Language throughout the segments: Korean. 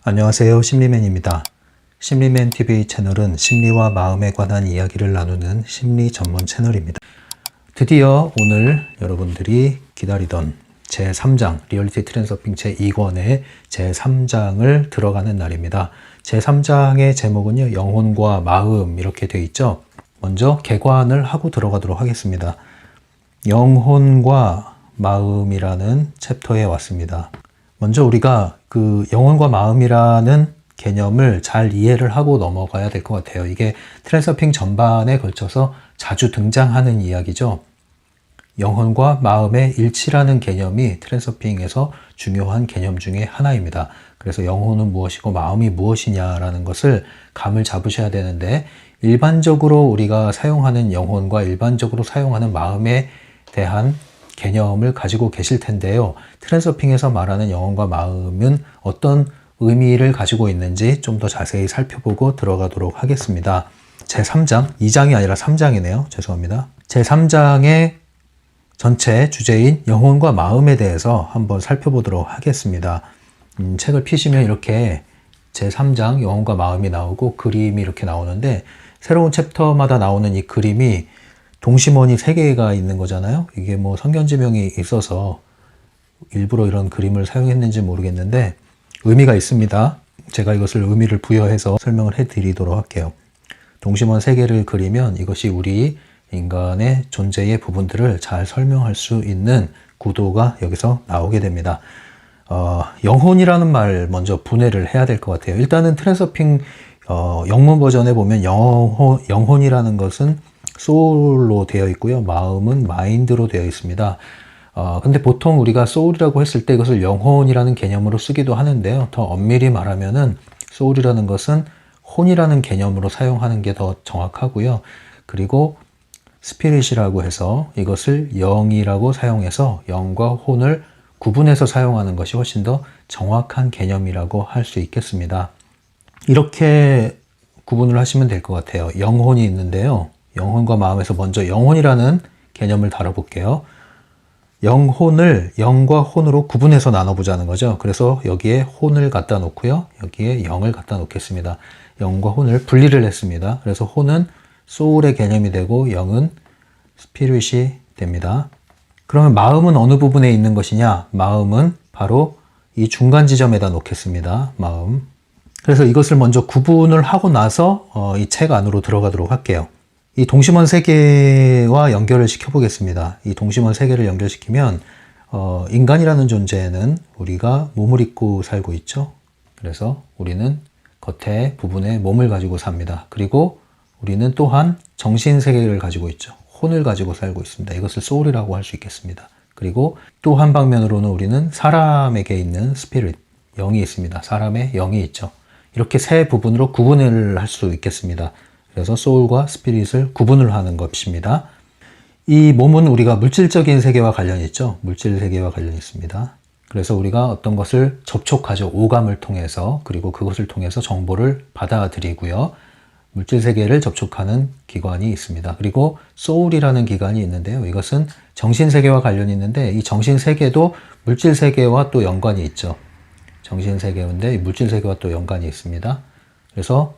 안녕하세요. 심리맨입니다. 심리맨 TV 채널은 심리와 마음에 관한 이야기를 나누는 심리 전문 채널입니다. 드디어 오늘 여러분들이 기다리던 제3장 리얼리티 트랜서핑 제2권의 제3장을 들어가는 날입니다. 제3장의 제목은요, 영혼과 마음 이렇게 되어 있죠. 먼저 개관을 하고 들어가도록 하겠습니다. 영혼과 마음이라는 챕터에 왔습니다. 먼저 우리가 그 영혼과 마음이라는 개념을 잘 이해를 하고 넘어가야 될 것 같아요. 이게 트랜서핑 전반에 걸쳐서 자주 등장하는 이야기죠. 영혼과 마음의 일치라는 개념이 트랜서핑에서 중요한 개념 중에 하나입니다. 그래서 영혼은 무엇이고 마음이 무엇이냐라는 것을 감을 잡으셔야 되는데, 일반적으로 우리가 사용하는 영혼과 일반적으로 사용하는 마음에 대한 개념을 가지고 계실 텐데요. 트랜서핑에서 말하는 영혼과 마음은 어떤 의미를 가지고 있는지 좀 더 자세히 살펴보고 들어가도록 하겠습니다. 제3장, 2장이 아니라 3장이네요. 죄송합니다. 제3장의 전체 주제인 영혼과 마음에 대해서 한번 살펴보도록 하겠습니다. 책을 펴시면 이렇게 제3장 영혼과 마음이 나오고 그림이 이렇게 나오는데, 새로운 챕터마다 나오는 이 그림이 동심원이 3개가 있는 거잖아요. 이게 뭐 성견지명이 있어서 일부러 이런 그림을 사용했는지 모르겠는데 의미가 있습니다. 제가 이것을 의미를 부여해서 설명을 해드리도록 할게요. 동심원 3개를 그리면 이것이 우리 인간의 존재의 부분들을 잘 설명할 수 있는 구도가 여기서 나오게 됩니다. 영혼이라는 말 먼저 분해를 해야 될 것 같아요. 일단은 트랜서핑 영문 버전에 보면 영혼이라는 것은 소울로 되어 있고요. 마음은 마인드로 되어 있습니다. 근데 보통 우리가 소울이라고 했을 때 이것을 영혼이라는 개념으로 쓰기도 하는데요. 더 엄밀히 말하면은 소울이라는 것은 혼이라는 개념으로 사용하는 게 더 정확하고요. 그리고 스피릿이라고 해서 이것을 영이라고 사용해서 영과 혼을 구분해서 사용하는 것이 훨씬 더 정확한 개념이라고 할 수 있겠습니다. 이렇게 구분을 하시면 될 것 같아요. 영혼이 있는데요. 영혼과 마음에서 먼저 영혼이라는 개념을 다뤄볼게요. 영혼을 영과 혼으로 구분해서 나눠보자는 거죠. 그래서 여기에 혼을 갖다 놓고요. 여기에 영을 갖다 놓겠습니다. 영과 혼을 분리를 했습니다. 그래서 혼은 소울의 개념이 되고 영은 스피릿이 됩니다. 그러면 마음은 어느 부분에 있는 것이냐? 마음은 바로 이 중간 지점에다 놓겠습니다. 마음. 그래서 이것을 먼저 구분을 하고 나서 이 책 안으로 들어가도록 할게요. 이 동심원 3개와 연결을 시켜보겠습니다. 이 동심원 3개를 연결시키면 인간이라는 존재는 우리가 몸을 입고 살고 있죠. 그래서 우리는 겉에 부분에 몸을 가지고 삽니다. 그리고 우리는 또한 정신 세계를 가지고 있죠. 혼을 가지고 살고 있습니다. 이것을 소울이라고 할 수 있겠습니다. 그리고 또 한 방면으로는 우리는 사람에게 있는 스피릿, 영이 있습니다. 사람의 영이 있죠. 이렇게 세 부분으로 구분을 할 수 있겠습니다. 그래서 소울과 스피릿을 구분을 하는 것입니다. 이 몸은 우리가 물질적인 세계와 관련이 있죠. 물질 세계와 관련이 있습니다. 그래서 우리가 어떤 것을 접촉하죠. 오감을 통해서. 그리고 그것을 통해서 정보를 받아들이고요. 물질 세계를 접촉하는 기관이 있습니다. 그리고 소울이라는 기관이 있는데요. 이것은 정신 세계와 관련이 있는데, 이 정신 세계도 물질 세계와 또 연관이 있죠. 정신 세계인데 물질 세계와 또 연관이 있습니다. 그래서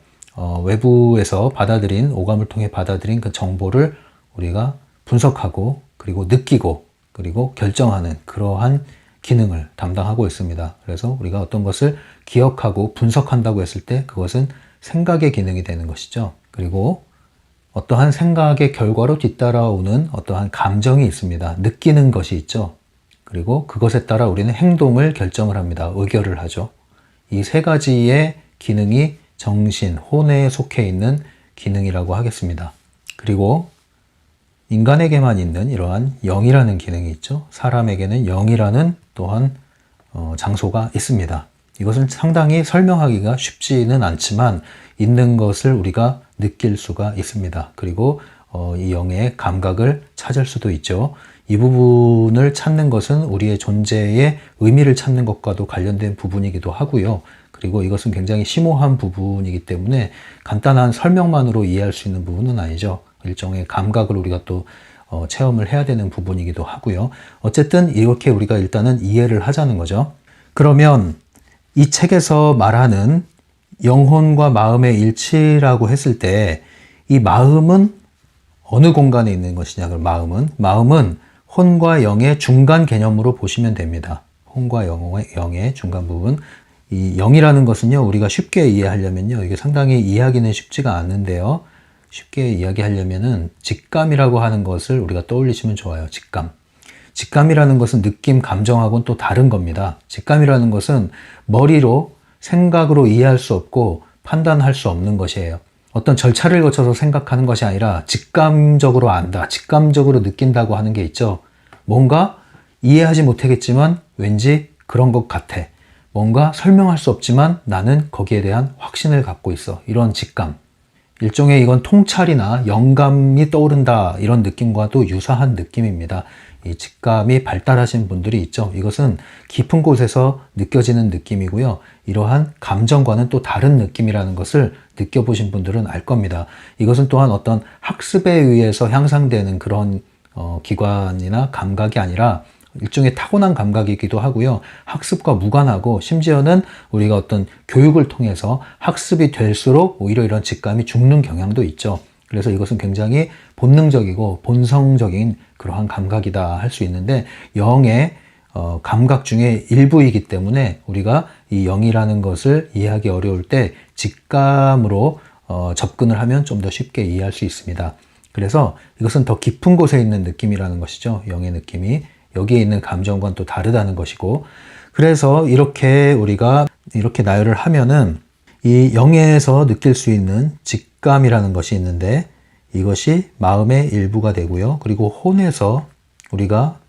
외부에서 받아들인, 오감을 통해 받아들인 그 정보를 우리가 분석하고 그리고 느끼고 그리고 결정하는 그러한 기능을 담당하고 있습니다. 그래서 우리가 어떤 것을 기억하고 분석한다고 했을 때 그것은 생각의 기능이 되는 것이죠. 그리고 어떠한 생각의 결과로 뒤따라오는 어떠한 감정이 있습니다. 느끼는 것이 있죠. 그리고 그것에 따라 우리는 행동을 결정을 합니다. 의결을 하죠. 이 3가지의 기능이 정신, 혼에 속해 있는 기능이라고 하겠습니다. 그리고 인간에게만 있는 이러한 영이라는 기능이 있죠. 사람에게는 영이라는 또한 장소가 있습니다. 이것은 상당히 설명하기가 쉽지는 않지만 있는 것을 우리가 느낄 수가 있습니다. 그리고 이 영의 감각을 찾을 수도 있죠. 이 부분을 찾는 것은 우리의 존재의 의미를 찾는 것과도 관련된 부분이기도 하고요. 그리고 이것은 굉장히 심오한 부분이기 때문에 간단한 설명만으로 이해할 수 있는 부분은 아니죠. 일종의 감각을 우리가 또 체험을 해야 되는 부분이기도 하고요. 어쨌든 이렇게 우리가 일단은 이해를 하자는 거죠. 그러면 이 책에서 말하는 영혼과 마음의 일치라고 했을 때 이 마음은 어느 공간에 있는 것이냐? 그 마음은 혼과 영의 중간 개념으로 보시면 됩니다. 혼과 영의 중간 부분. 이 영이라는 것은요, 우리가 쉽게 이해하려면요, 이게 상당히 이해하기는 쉽지가 않은데요. 쉽게 이야기하려면은 직감이라고 하는 것을 우리가 떠올리시면 좋아요. 직감. 직감이라는 것은 느낌, 감정하고는 또 다른 겁니다. 직감이라는 것은 머리로, 생각으로 이해할 수 없고 판단할 수 없는 것이에요. 어떤 절차를 거쳐서 생각하는 것이 아니라 직감적으로 안다, 직감적으로 느낀다고 하는 게 있죠. 뭔가 이해하지 못하겠지만 왠지 그런 것 같아. 뭔가 설명할 수 없지만 나는 거기에 대한 확신을 갖고 있어. 이런 직감. 일종의 이건 통찰이나 영감이 떠오른다, 이런 느낌과도 유사한 느낌입니다. 이 직감이 발달하신 분들이 있죠. 이것은 깊은 곳에서 느껴지는 느낌이고요. 이러한 감정과는 또 다른 느낌이라는 것을 느껴보신 분들은 알 겁니다. 이것은 또한 어떤 학습에 의해서 향상되는 그런 기관이나 감각이 아니라 일종의 타고난 감각이기도 하고요. 학습과 무관하고 심지어는 우리가 어떤 교육을 통해서 학습이 될수록 오히려 이런 직감이 죽는 경향도 있죠. 그래서 이것은 굉장히 본능적이고 본성적인 그러한 감각이다 할 수 있는데 영의 감각 중에 일부이기 때문에 우리가 이 영이라는 것을 이해하기 어려울 때 직감으로 접근을 하면 좀 더 쉽게 이해할 수 있습니다. 그래서 이것은 더 깊은 곳에 있는 느낌이라는 것이죠. 영의 느낌이 여기에 있는 감정과는 또 다르다는 것이고, 그래서 이렇게 우리가 이렇게 나열을 하면은 이 영에서 느낄 수 있는 직감이라는 것이 있는데 이것이 마음의 일부가 되고요. 그리고 혼에서 우리가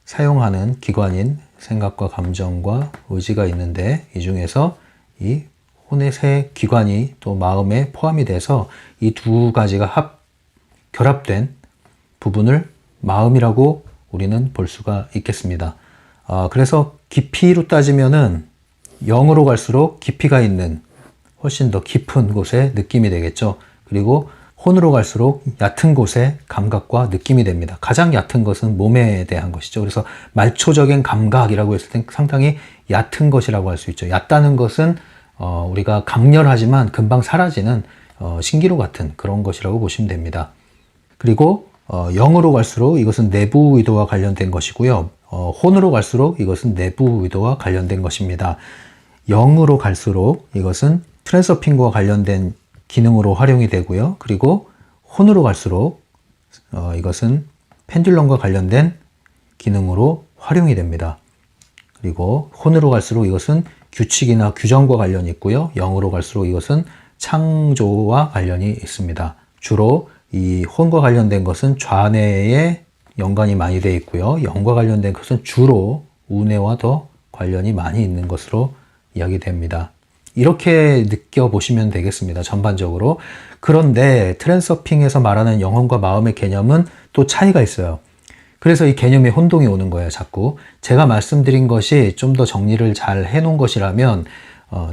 사용하는 기관인 생각과 감정과 의지가 있는데 이 중에서 이 혼의 세 기관이 또 마음에 포함이 돼서 이 두 가지가 결합된 부분을 마음이라고 우리는 볼 수가 있겠습니다. 그래서 깊이로 따지면은 0으로 갈수록 깊이가 있는 훨씬 더 깊은 곳의 느낌이 되겠죠. 그리고 혼으로 갈수록 얕은 곳의 감각과 느낌이 됩니다. 가장 얕은 것은 몸에 대한 것이죠. 그래서 말초적인 감각이라고 했을 땐 상당히 얕은 것이라고 할 수 있죠. 얕다는 것은 우리가 강렬하지만 금방 사라지는 신기루 같은 그런 것이라고 보시면 됩니다. 그리고 0으로 갈수록 이것은 내부 의도와 관련된 것이고요. 혼으로 갈수록 이것은 내부 의도와 관련된 것입니다. 0으로 갈수록 이것은 트랜서핑과 관련된 기능으로 활용이 되고요. 그리고 혼으로 갈수록 이것은 펜듈럼과 관련된 기능으로 활용이 됩니다. 그리고 혼으로 갈수록 이것은 규칙이나 규정과 관련이 있고요. 0으로 갈수록 이것은 창조와 관련이 있습니다. 주로 이 혼과 관련된 것은 좌뇌에 연관이 많이 되어 있고요. 0과 관련된 것은 주로 우뇌와 더 관련이 많이 있는 것으로 이야기됩니다. 이렇게 느껴보시면 되겠습니다. 전반적으로. 그런데 트랜서핑에서 말하는 영혼과 마음의 개념은 또 차이가 있어요. 그래서 이 개념에 혼동이 오는 거예요. 자꾸. 제가 말씀드린 것이 좀 더 정리를 잘 해놓은 것이라면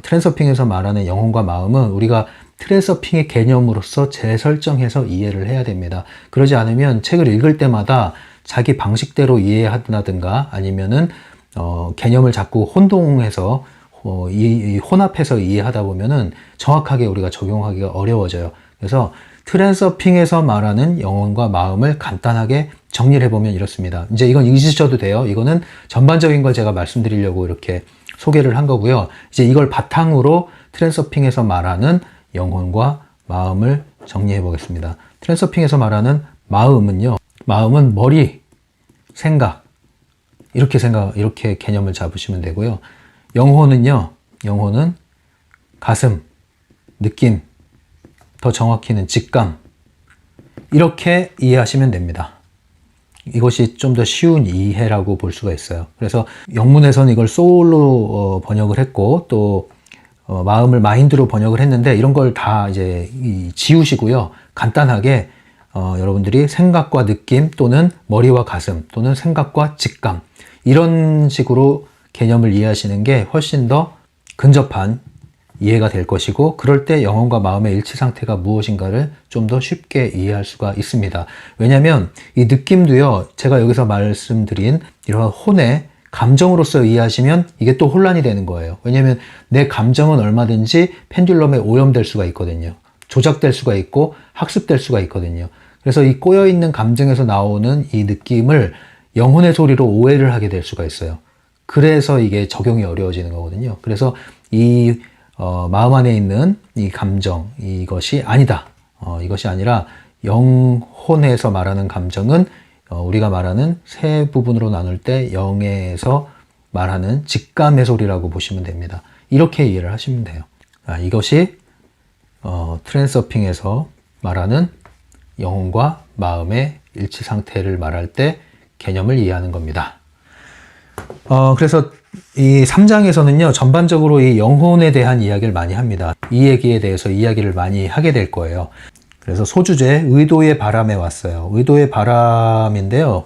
트랜서핑에서 말하는 영혼과 마음은 우리가 트랜서핑의 개념으로서 재설정해서 이해를 해야 됩니다. 그러지 않으면 책을 읽을 때마다 자기 방식대로 이해한다든가 아니면은 개념을 자꾸 혼동해서 이 혼합해서 이해하다 보면은 정확하게 우리가 적용하기가 어려워져요. 그래서 트랜서핑에서 말하는 영혼과 마음을 간단하게 정리를 해보면 이렇습니다. 이제 이건 잊으셔도 돼요. 이거는 전반적인 걸 제가 말씀드리려고 이렇게 소개를 한 거고요. 이제 이걸 바탕으로 트랜서핑에서 말하는 영혼과 마음을 정리해 보겠습니다. 트랜서핑에서 말하는 마음은요. 마음은 머리, 생각, 이렇게 개념을 잡으시면 되고요. 영혼은요. 영혼은 가슴, 느낌, 더 정확히는 직감, 이렇게 이해하시면 됩니다. 이것이 좀 더 쉬운 이해라고 볼 수가 있어요. 그래서 영문에서는 이걸 소울로 번역을 했고 또 마음을 마인드로 번역을 했는데 이런 걸 다 이제 지우시고요. 간단하게 여러분들이 생각과 느낌 또는 머리와 가슴 또는 생각과 직감 이런 식으로 개념을 이해하시는 게 훨씬 더 근접한 이해가 될 것이고 그럴 때 영혼과 마음의 일치 상태가 무엇인가를 좀 더 쉽게 이해할 수가 있습니다. 왜냐하면 이 느낌도요. 제가 여기서 말씀드린 이러한 혼의 감정으로서 이해하시면 이게 또 혼란이 되는 거예요. 왜냐하면 내 감정은 얼마든지 펜듈럼에 오염될 수가 있거든요. 조작될 수가 있고 학습될 수가 있거든요. 그래서 이 꼬여있는 감정에서 나오는 이 느낌을 영혼의 소리로 오해를 하게 될 수가 있어요. 그래서 이게 적용이 어려워지는 거거든요. 그래서 이 마음 안에 있는 이 감정, 이것이 아니다. 이것이 아니라 영혼에서 말하는 감정은 우리가 말하는 세 부분으로 나눌 때 영에서 말하는 직감의 소리라고 보시면 됩니다. 이렇게 이해를 하시면 돼요. 이것이 트랜서핑에서 말하는 영혼과 마음의 일치 상태를 말할 때 개념을 이해하는 겁니다. 그래서 이 3장에서는요, 전반적으로 이 영혼에 대한 이야기를 많이 합니다. 이 얘기에 대해서 이야기를 많이 하게 될 거예요. 그래서 소주제 의도의 바람에 왔어요. 의도의 바람인데요.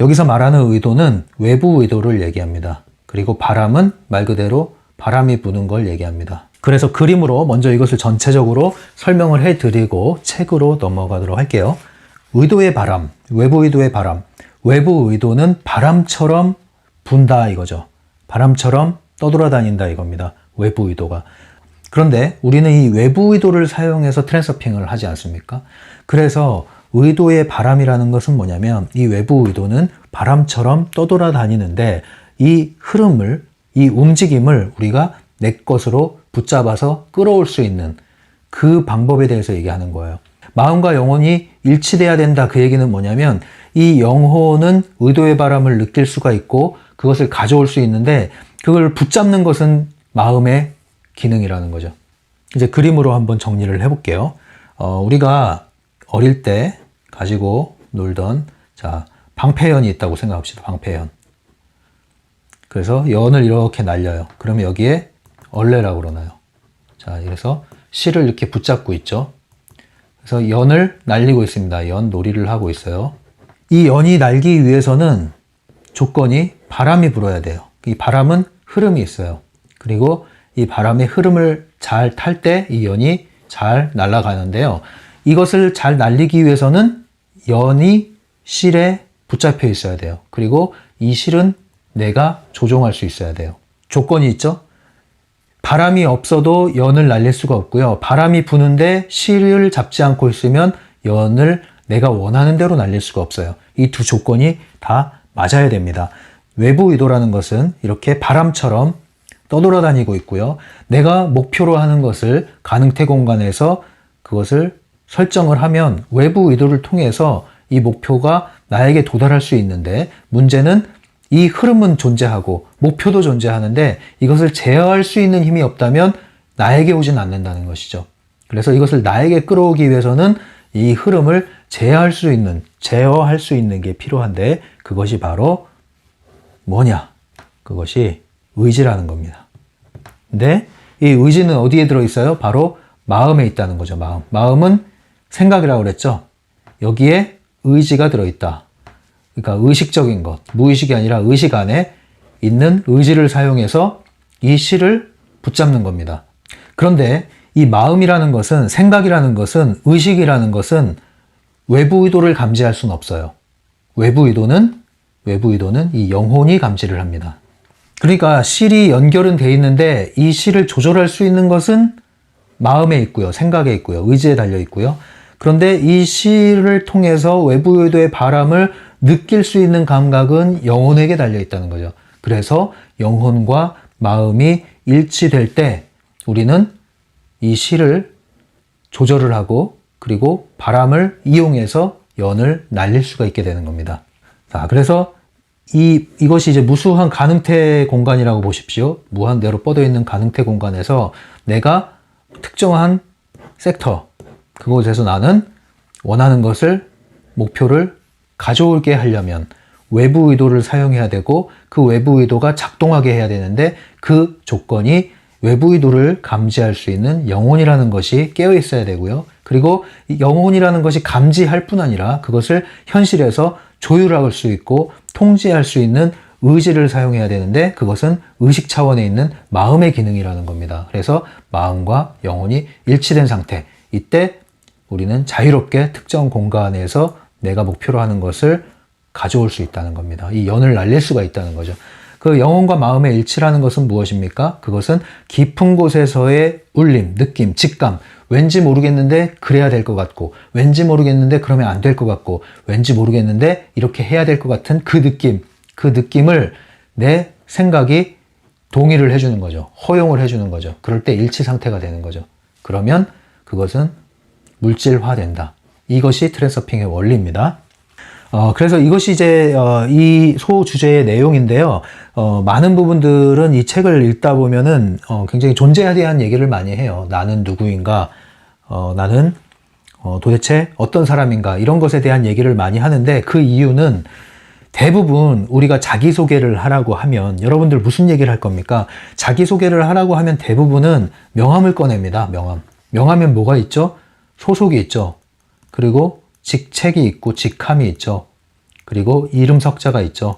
여기서 말하는 의도는 외부 의도를 얘기합니다. 그리고 바람은 말 그대로 바람이 부는 걸 얘기합니다. 그래서 그림으로 먼저 이것을 전체적으로 설명을 해드리고 책으로 넘어가도록 할게요. 의도의 바람, 외부 의도의 바람. 외부 의도는 바람처럼 분다 이거죠. 바람처럼 떠돌아다닌다 이겁니다. 외부 의도가. 그런데 우리는 이 외부 의도를 사용해서 트랜서핑을 하지 않습니까? 그래서 의도의 바람이라는 것은 뭐냐면 이 외부 의도는 바람처럼 떠돌아다니는데 이 흐름을, 이 움직임을 우리가 내 것으로 붙잡아서 끌어올 수 있는 그 방법에 대해서 얘기하는 거예요. 마음과 영혼이 일치돼야 된다. 그 얘기는 뭐냐면 이 영혼은 의도의 바람을 느낄 수가 있고 그것을 가져올 수 있는데 그걸 붙잡는 것은 마음의 기능이라는 거죠. 이제 그림으로 한번 정리를 해볼게요. 우리가 어릴 때 가지고 놀던 방패연이 있다고 생각합시다. 방패연. 그래서 연을 이렇게 날려요. 그러면 여기에 얼레라고 그러나요? 그래서 실을 이렇게 붙잡고 있죠. 그래서 연을 날리고 있습니다. 연 놀이를 하고 있어요. 이 연이 날기 위해서는 조건이 바람이 불어야 돼요. 이 바람은 흐름이 있어요. 그리고 이 바람의 흐름을 잘 탈 때 이 연이 잘 날아가는데요. 이것을 잘 날리기 위해서는 연이 실에 붙잡혀 있어야 돼요. 그리고 이 실은 내가 조종할 수 있어야 돼요. 조건이 있죠? 바람이 없어도 연을 날릴 수가 없고요. 바람이 부는데 실을 잡지 않고 있으면 연을 내가 원하는 대로 날릴 수가 없어요. 이 두 조건이 다 맞아야 됩니다. 외부 의도라는 것은 이렇게 바람처럼 떠돌아다니고 있고요. 내가 목표로 하는 것을 가능태 공간에서 그것을 설정을 하면 외부 의도를 통해서 이 목표가 나에게 도달할 수 있는데 문제는 이 흐름은 존재하고 목표도 존재하는데 이것을 제어할 수 있는 힘이 없다면 나에게 오진 않는다는 것이죠. 그래서 이것을 나에게 끌어오기 위해서는 이 흐름을 제어할 수 있는 게 필요한데 그것이 바로 뭐냐? 그것이 의지라는 겁니다. 근데 이 의지는 어디에 들어있어요? 바로 마음에 있다는 거죠. 마음은 생각이라고 그랬죠. 여기에 의지가 들어있다. 그러니까 의식적인 것, 무의식이 아니라 의식 안에 있는 의지를 사용해서 이 실을 붙잡는 겁니다. 그런데 이 마음이라는 것은, 생각이라는 것은, 의식이라는 것은 외부 의도를 감지할 수는 없어요. 외부 의도는 이 영혼이 감지를 합니다. 그러니까 실이 연결은 돼 있는데 이 실을 조절할 수 있는 것은 마음에 있고요. 생각에 있고요. 의지에 달려 있고요. 그런데 이 실을 통해서 외부 의도의 바람을 느낄 수 있는 감각은 영혼에게 달려 있다는 거죠. 그래서 영혼과 마음이 일치될 때 우리는 이 실을 조절을 하고 그리고 바람을 이용해서 연을 날릴 수가 있게 되는 겁니다. 그래서 이것이 이제 무수한 가능태 공간이라고 보십시오. 무한대로 뻗어 있는 가능태 공간에서 내가 특정한 섹터, 그곳에서 나는 원하는 것을, 목표를 가져오게 하려면 외부 의도를 사용해야 되고 그 외부 의도가 작동하게 해야 되는데 그 조건이 외부 의도를 감지할 수 있는 영혼이라는 것이 깨어 있어야 되고요. 그리고 이 영혼이라는 것이 감지할 뿐 아니라 그것을 현실에서 조율할 수 있고 통제할 수 있는 의지를 사용해야 되는데 그것은 의식 차원에 있는 마음의 기능이라는 겁니다. 그래서 마음과 영혼이 일치된 상태. 이때 우리는 자유롭게 특정 공간에서 내가 목표로 하는 것을 가져올 수 있다는 겁니다. 이 연을 날릴 수가 있다는 거죠. 그 영혼과 마음의 일치라는 것은 무엇입니까? 그것은 깊은 곳에서의 울림, 느낌, 직감, 왠지 모르겠는데 그래야 될 것 같고, 왠지 모르겠는데 그러면 안 될 것 같고, 왠지 모르겠는데 이렇게 해야 될 것 같은 그 느낌, 그 느낌을 내 생각이 동의를 해주는 거죠. 허용을 해주는 거죠. 그럴 때 일치 상태가 되는 거죠. 그러면 그것은 물질화된다. 이것이 트랜서핑의 원리입니다. 그래서 이것이 이제 이 소주제의 내용인데요. 많은 부분들은 이 책을 읽다 보면은 굉장히 존재에 대한 얘기를 많이 해요. 나는 누구인가? 나는 도대체 어떤 사람인가? 이런 것에 대한 얘기를 많이 하는데 그 이유는 대부분 우리가 자기소개를 하라고 하면 여러분들 무슨 얘기를 할 겁니까? 자기소개를 하라고 하면 대부분은 명함을 꺼냅니다. 명함. 명함엔 뭐가 있죠? 소속이 있죠. 그리고 직책이 있고 직함이 있죠. 그리고 이름 석자가 있죠.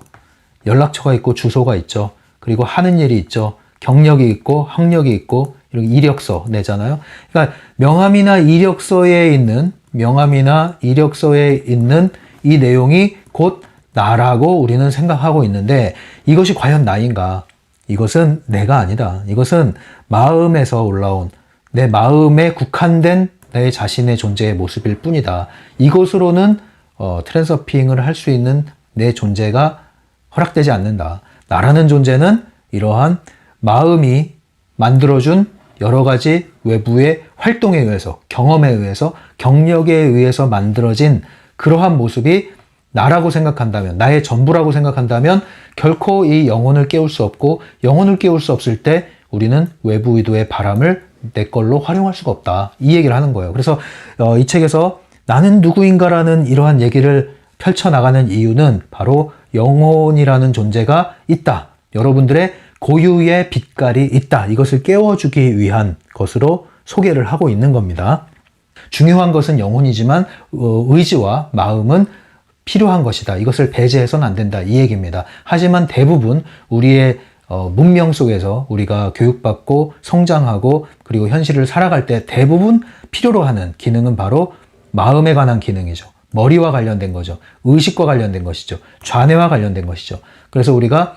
연락처가 있고 주소가 있죠. 그리고 하는 일이 있죠. 경력이 있고 학력이 있고 이렇게 이력서 내잖아요. 그러니까 명함이나 이력서에 있는 이 내용이 곧 나라고 우리는 생각하고 있는데 이것이 과연 나인가? 이것은 내가 아니다. 이것은 마음에서 올라온 내 마음에 국한된 내 자신의 존재의 모습일 뿐이다. 이것으로는 트랜서핑을 할 수 있는 내 존재가 허락되지 않는다. 나라는 존재는 이러한 마음이 만들어준 여러 가지 외부의 활동에 의해서, 경험에 의해서, 경력에 의해서 만들어진 그러한 모습이 나라고 생각한다면, 나의 전부라고 생각한다면 결코 이 영혼을 깨울 수 없고, 영혼을 깨울 수 없을 때 우리는 외부 의도의 바람을 내 걸로 활용할 수가 없다. 이 얘기를 하는 거예요. 그래서 이 책에서 나는 누구인가라는 이러한 얘기를 펼쳐나가는 이유는 바로 영혼이라는 존재가 있다. 여러분들의 고유의 빛깔이 있다. 이것을 깨워주기 위한 것으로 소개를 하고 있는 겁니다. 중요한 것은 영혼이지만 의지와 마음은 필요한 것이다. 이것을 배제해서는 안 된다. 이 얘기입니다. 하지만 대부분 우리의 문명 속에서 우리가 교육받고 성장하고 그리고 현실을 살아갈 때 대부분 필요로 하는 기능은 바로 마음에 관한 기능이죠. 머리와 관련된 거죠. 의식과 관련된 것이죠. 좌뇌와 관련된 것이죠. 그래서 우리가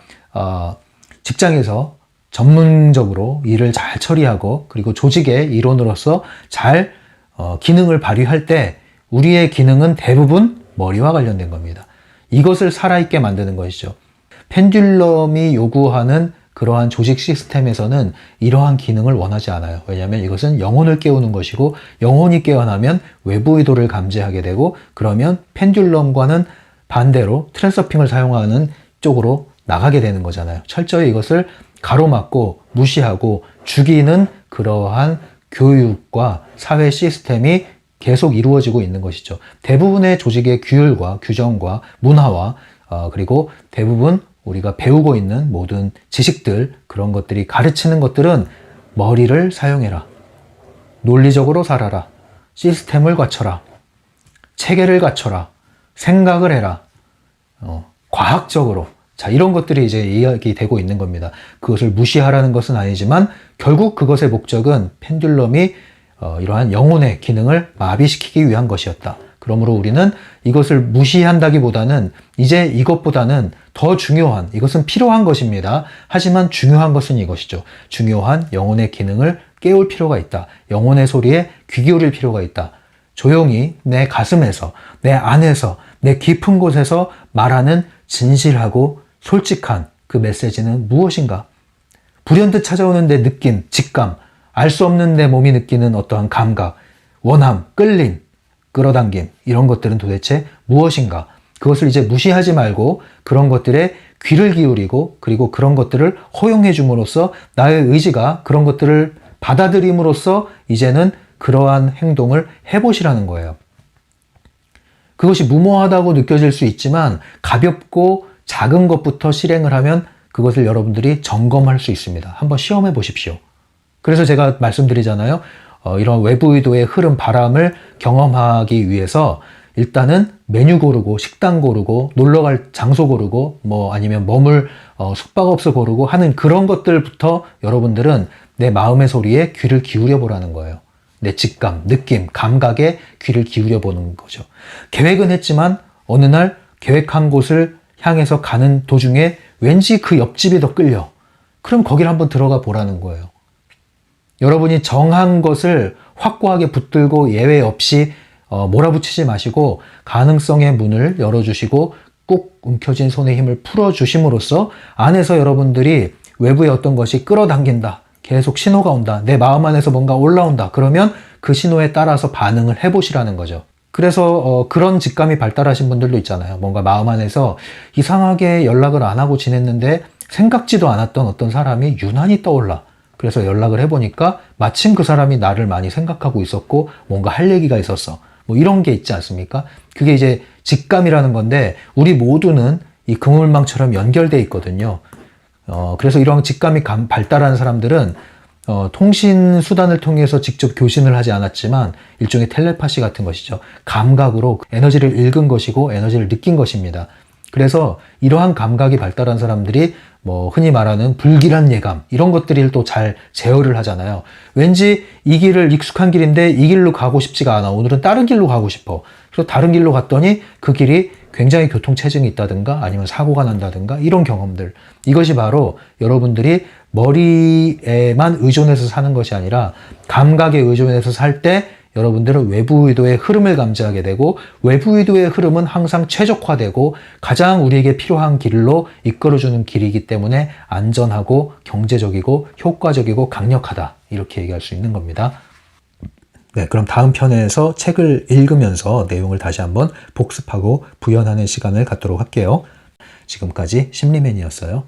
직장에서 전문적으로 일을 잘 처리하고 그리고 조직의 일원으로서 잘 기능을 발휘할 때 우리의 기능은 대부분 머리와 관련된 겁니다. 이것을 살아있게 만드는 것이죠. 펜듈럼이 요구하는 그러한 조직 시스템에서는 이러한 기능을 원하지 않아요. 왜냐하면 이것은 영혼을 깨우는 것이고 영혼이 깨어나면 외부 의도를 감지하게 되고 그러면 펜듈럼과는 반대로 트랜서핑을 사용하는 쪽으로 나가게 되는 거잖아요. 철저히 이것을 가로막고 무시하고 죽이는 그러한 교육과 사회 시스템이 계속 이루어지고 있는 것이죠. 대부분의 조직의 규율과 규정과 문화와 그리고 대부분 우리가 배우고 있는 모든 지식들, 그런 것들이 가르치는 것들은 머리를 사용해라. 논리적으로 살아라. 시스템을 갖춰라. 체계를 갖춰라. 생각을 해라. 과학적으로. 자, 이런 것들이 이제 이야기되고 있는 겁니다. 그것을 무시하라는 것은 아니지만 결국 그것의 목적은 펜듈럼이 이러한 영혼의 기능을 마비시키기 위한 것이었다. 그러므로 우리는 이것을 무시한다기보다는 이제 이것보다는 더 중요한, 이것은 필요한 것입니다. 하지만 중요한 것은 이것이죠. 중요한 영혼의 기능을 깨울 필요가 있다. 영혼의 소리에 귀 기울일 필요가 있다. 조용히 내 가슴에서, 내 안에서, 내 깊은 곳에서 말하는 진실하고 솔직한 그 메시지는 무엇인가? 불현듯 찾아오는 내 느낌, 직감, 알 수 없는 내 몸이 느끼는 어떠한 감각, 원함, 끌림, 끌어당김, 이런 것들은 도대체 무엇인가? 그것을 이제 무시하지 말고 그런 것들에 귀를 기울이고 그리고 그런 것들을 허용해 줌으로써 나의 의지가 그런 것들을 받아들임으로써 이제는 그러한 행동을 해보시라는 거예요. 그것이 무모하다고 느껴질 수 있지만 가볍고 작은 것부터 실행을 하면 그것을 여러분들이 점검할 수 있습니다. 한번 시험해 보십시오. 그래서 제가 말씀드리잖아요. 이런 외부 의도의 흐름, 바람을 경험하기 위해서 일단은 메뉴 고르고 식당 고르고 놀러갈 장소 고르고 뭐 아니면 머물 숙박업소 고르고 하는 그런 것들부터 여러분들은 내 마음의 소리에 귀를 기울여 보라는 거예요. 내 직감, 느낌, 감각에 귀를 기울여 보는 거죠. 계획은 했지만 어느 날 계획한 곳을 향해서 가는 도중에 왠지 그 옆집이 더 끌려. 그럼 거기를 한번 들어가 보라는 거예요. 여러분이 정한 것을 확고하게 붙들고 예외 없이 몰아붙이지 마시고 가능성의 문을 열어주시고 꾹 움켜쥔 손의 힘을 풀어주심으로써 안에서 여러분들이 외부의 어떤 것이 끌어당긴다. 계속 신호가 온다. 내 마음 안에서 뭔가 올라온다. 그러면 그 신호에 따라서 반응을 해보시라는 거죠. 그래서 그런 직감이 발달하신 분들도 있잖아요. 뭔가 마음 안에서 이상하게 연락을 안 하고 지냈는데 생각지도 않았던 어떤 사람이 유난히 떠올라. 그래서 연락을 해보니까 마침 그 사람이 나를 많이 생각하고 있었고 뭔가 할 얘기가 있었어. 뭐 이런 게 있지 않습니까? 그게 이제 직감이라는 건데 우리 모두는 이 그물망처럼 연결돼 있거든요. 그래서 이런 직감이 발달한 사람들은 통신 수단을 통해서 직접 교신을 하지 않았지만 일종의 텔레파시 같은 것이죠. 감각으로 에너지를 읽은 것이고 에너지를 느낀 것입니다. 그래서 이러한 감각이 발달한 사람들이 뭐 흔히 말하는 불길한 예감 이런 것들을 또 잘 제어를 하잖아요. 왠지 이 길을 익숙한 길인데 이 길로 가고 싶지가 않아. 오늘은 다른 길로 가고 싶어. 그래서 다른 길로 갔더니 그 길이 굉장히 교통체증이 있다든가 아니면 사고가 난다든가 이런 경험들. 이것이 바로 여러분들이 머리에만 의존해서 사는 것이 아니라 감각에 의존해서 살 때 여러분들은 외부 의도의 흐름을 감지하게 되고 외부 의도의 흐름은 항상 최적화되고 가장 우리에게 필요한 길로 이끌어주는 길이기 때문에 안전하고 경제적이고 효과적이고 강력하다. 이렇게 얘기할 수 있는 겁니다. 네, 그럼 다음 편에서 책을 읽으면서 내용을 다시 한번 복습하고 부연하는 시간을 갖도록 할게요. 지금까지 심리맨이었어요.